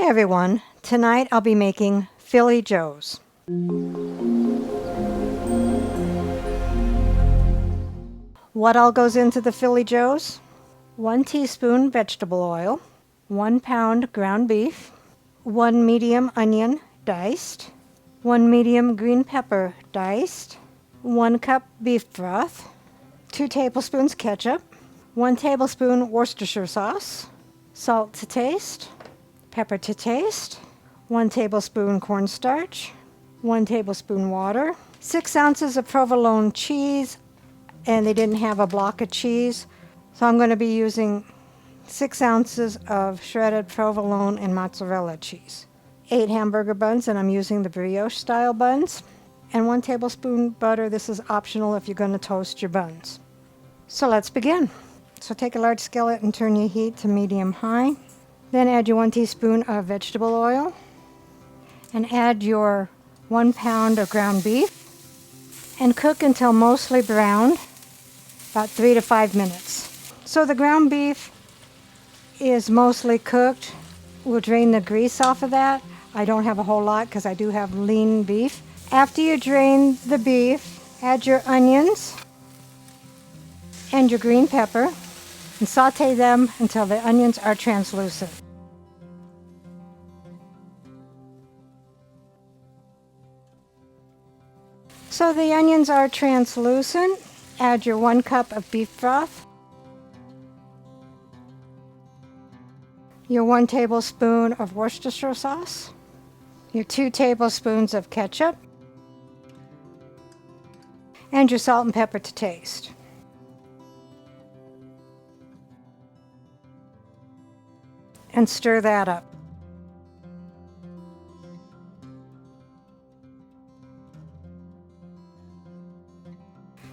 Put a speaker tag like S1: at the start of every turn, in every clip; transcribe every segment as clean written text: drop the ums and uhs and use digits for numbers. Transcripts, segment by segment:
S1: Hi everyone, tonight I'll be making Philly Joes. What all goes into the Philly Joes? 1 teaspoon vegetable oil, 1 pound ground beef, 1 medium onion diced, 1 medium green pepper diced, 1 cup beef broth, 2 tablespoons ketchup, 1 tablespoon Worcestershire sauce, salt to taste, pepper to taste, 1 tablespoon cornstarch, 1 tablespoon water, 6 ounces of provolone cheese, and they didn't have a block of cheese, so I'm going to be using 6 ounces of shredded provolone and mozzarella cheese. 8 hamburger buns, and I'm using the brioche style buns, and 1 tablespoon butter. This is optional if you're going to toast your buns. So let's begin. So take a large skillet and turn your heat to medium-high. Then add your 1 teaspoon of vegetable oil and add your 1 pound of ground beef and cook until mostly browned, about 3 to 5 minutes. So the ground beef is mostly cooked. We'll drain the grease off of that. I don't have a whole lot because I do have lean beef. After you drain the beef, add your onions and your green pepper and saute them until the onions are translucent. So the onions are translucent. Add your 1 cup of beef broth, your 1 tablespoon of Worcestershire sauce, your 2 tablespoons of ketchup, and your salt and pepper to taste. And stir that up.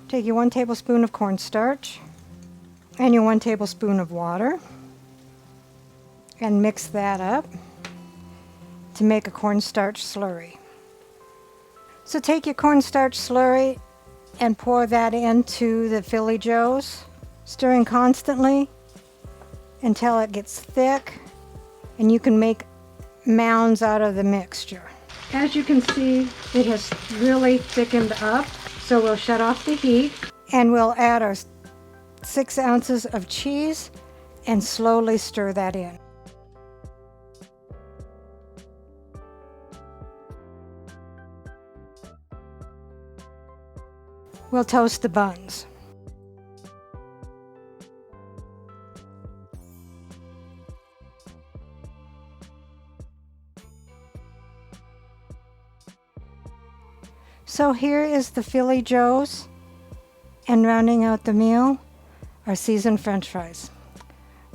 S1: Take your 1 tablespoon of cornstarch and your 1 tablespoon of water and mix that up to make a cornstarch slurry. So take your cornstarch slurry and pour that into the Philly Joes, stirring constantly until it gets thick, and you can make mounds out of the mixture. As you can see, it has really thickened up. So we'll shut off the heat and we'll add our 6 ounces of cheese and slowly stir that in. We'll toast the buns. So here is the Philly Joes, and rounding out the meal are seasoned French fries.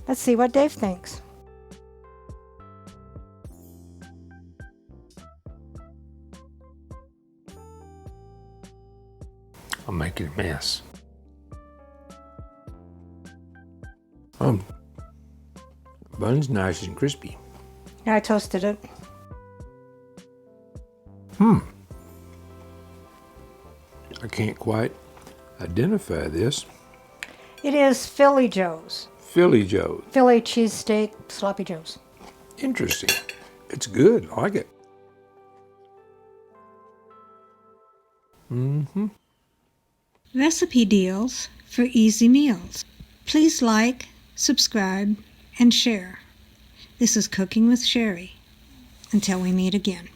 S1: Let's see what Dave thinks.
S2: I'm making a mess. Bun's nice and crispy.
S1: I toasted it.
S2: I can't quite identify this.
S1: It is Philly Joes.
S2: Philly Joe.
S1: Philly cheesesteak sloppy joes.
S2: Interesting. It's good. I like it.
S3: Recipe deals for Easy Meals. Please like, subscribe, and share. This is Cooking with Sherry. Until we meet again.